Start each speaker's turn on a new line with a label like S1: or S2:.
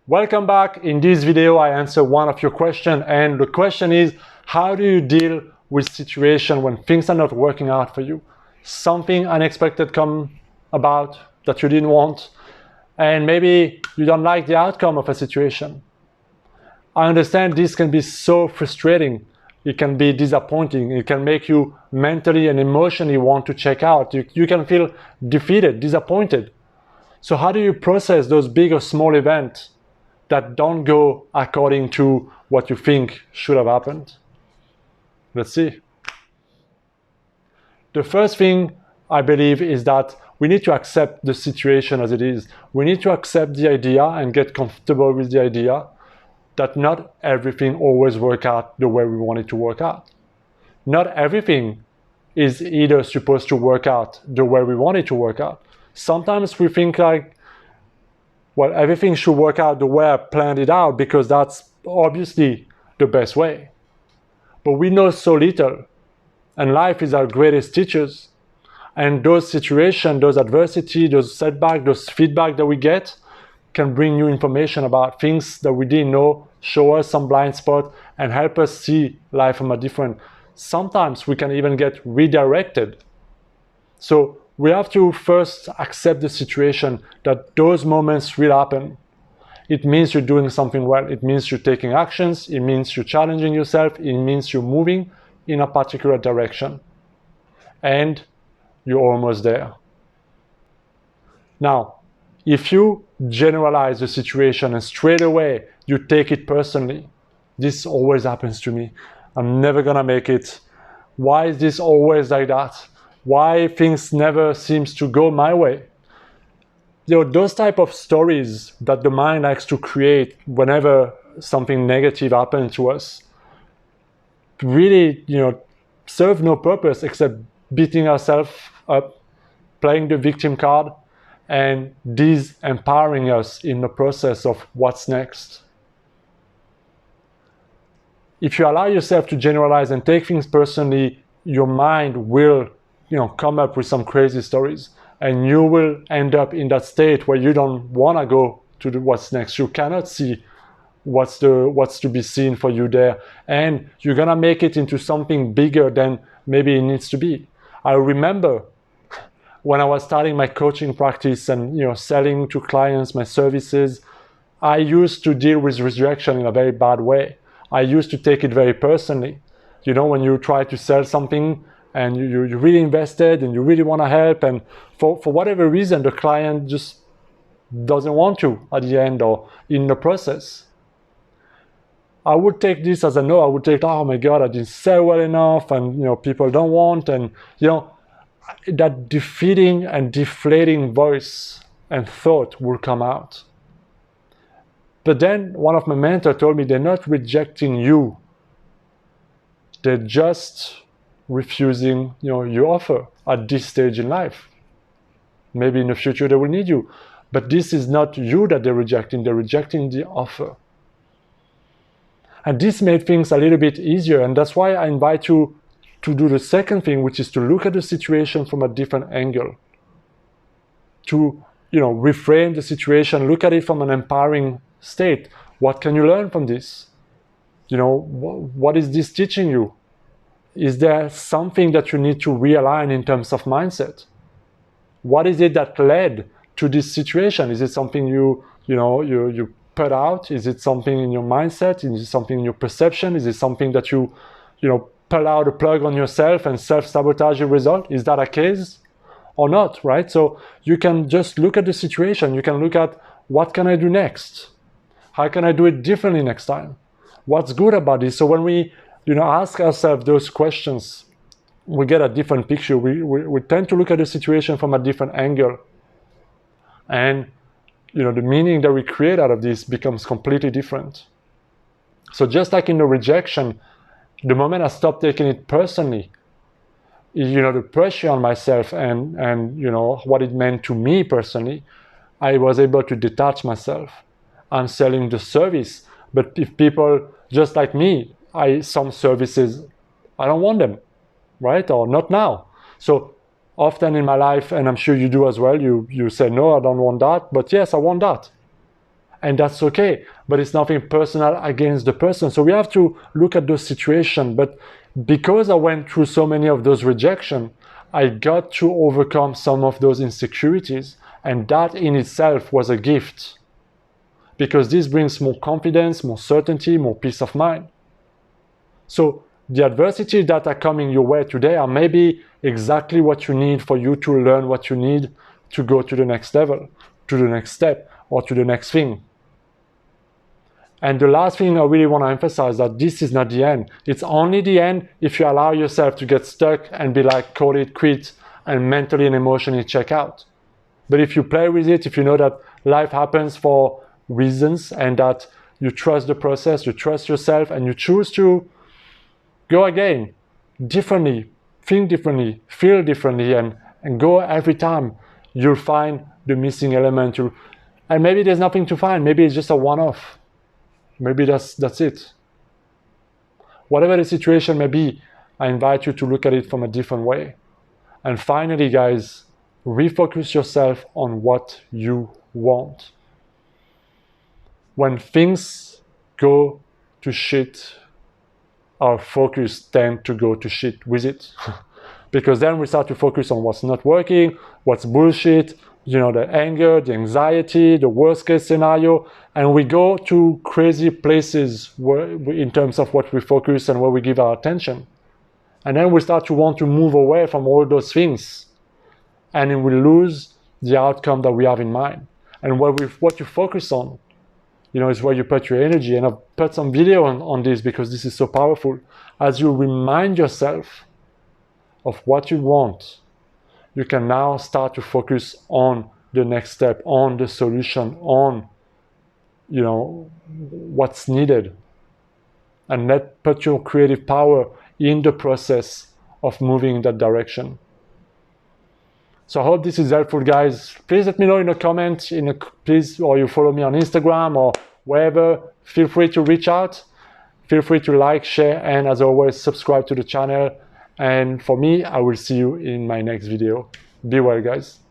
S1: Welcome back. In this video, I answer one of your questions, and the question is, how do you deal with situation when things are not working out for you? Something unexpected come about that you didn't want, and maybe you don't like the outcome of a situation. I understand this can be so frustrating. It can be disappointing. It can make you mentally and emotionally want to check out. You can feel defeated, disappointed. So how do you process those big or small events that don't go according to what you think should have happened? Let's see. The first thing I believe is that we need to accept the situation as it is. We need to accept the idea and get comfortable with the idea that not everything always works out the way we want it to work out. Not everything is either supposed to work out the way we want it to work out. Sometimes we think like, well, everything should work out the way I planned it out because that's obviously the best way. But we know so little, and life is our greatest teachers. And those situations, those adversity, those setbacks, those feedback that we get can bring new information about things that we didn't know, show us some blind spot, and help us see life from a different. Sometimes we can even get redirected. So we have to first accept the situation that those moments will happen. It means you're doing something well. It means you're taking actions. It means you're challenging yourself. It means you're moving in a particular direction. And you're almost there. Now, if you generalize the situation and straight away you take it personally, this always happens to me. I'm never gonna make it. Why is this always like that? Why things never seems to go my way? Those type of stories that the mind likes to create whenever something negative happens to us really, serve no purpose except beating ourselves up, playing the victim card, and disempowering us in the process of what's next. If you allow yourself to generalize and take things personally, your mind will come up with some crazy stories, and you will end up in that state where you don't want to go to what's next. You cannot see what's to be seen for you there, and you're gonna make it into something bigger than maybe it needs to be. I remember when I was starting my coaching practice and selling to clients my services, I used to deal with rejection in a very bad way. I used to take it very personally. When you try to sell something and you're really invested and you really want to help, and for whatever reason the client just doesn't want to at the end or in the process, I would take this as a no. I would take, oh my God, I didn't sell well enough, and people don't want, and that defeating and deflating voice and thought will come out. But then one of my mentors told me, they're not rejecting you, they're just refusing your offer at this stage in life. Maybe in the future they will need you, but this is not you that they're rejecting the offer. And this made things a little bit easier, and that's why I invite you to do the second thing, which is to look at the situation from a different angle, to reframe the situation, look at it from an empowering state. What can you learn from this? What is this teaching you? Is there something that you need to realign in terms of mindset? What is it that led to this situation? Is it something you put out? Is it something in your mindset? Is it something in your perception? Is it something that you pull out a plug on yourself and self-sabotage your result? Is that a case or not, right? So you can just look at the situation. You can look at, what can I do next? How can I do it differently next time? What's good about this? So when we ask ourselves those questions, we get a different picture. We tend to look at the situation from a different angle. And the meaning that we create out of this becomes completely different. So just like in the rejection, the moment I stopped taking it personally, the pressure on myself and what it meant to me personally, I was able to detach myself. I'm selling the service, but if people just like me, some services, I don't want them, right? Or not now. So often in my life, and I'm sure you do as well, you say, no, I don't want that, but yes, I want that. and that's okay, but it's nothing personal against the person. So we have to look at those situations. But because I went through so many of those rejections, I got to overcome some of those insecurities, and that in itself was a gift, because this brings more confidence, more certainty, more peace of mind. So the adversities that are coming your way today are maybe exactly what you need for you to learn what you need to go to the next level, to the next step, or to the next thing. And the last thing I really want to emphasize, that this is not the end. It's only the end if you allow yourself to get stuck and be like, call it quit, and mentally and emotionally check out. But if you play with it, if you know that life happens for reasons, and that you trust the process, you trust yourself, and you choose to go again, differently, think differently, feel differently, and go every time, you'll find the missing element. And maybe there's nothing to find. Maybe it's just a one-off. Maybe that's it. Whatever the situation may be, I invite you to look at it from a different way. And finally, guys, refocus yourself on what you want. When things go to shit, our focus tends to go to shit with it. Because then we start to focus on what's not working, what's bullshit, the anger, the anxiety, the worst case scenario, and we go to crazy places in terms of what we focus and where we give our attention. And then we start to want to move away from all those things, and we lose the outcome that we have in mind. And what you focus on, is where you put your energy. And I've put some video on this because this is so powerful. As you remind yourself of what you want, you can now start to focus on the next step, on the solution, on what's needed, and put your creative power in the process of moving in that direction. So I hope this is helpful, guys. Please let me know in a comment, or you follow me on Instagram or wherever. Feel free to reach out. Feel free to like, share, and as always, subscribe to the channel. And for me, I will see you in my next video. Be well, guys.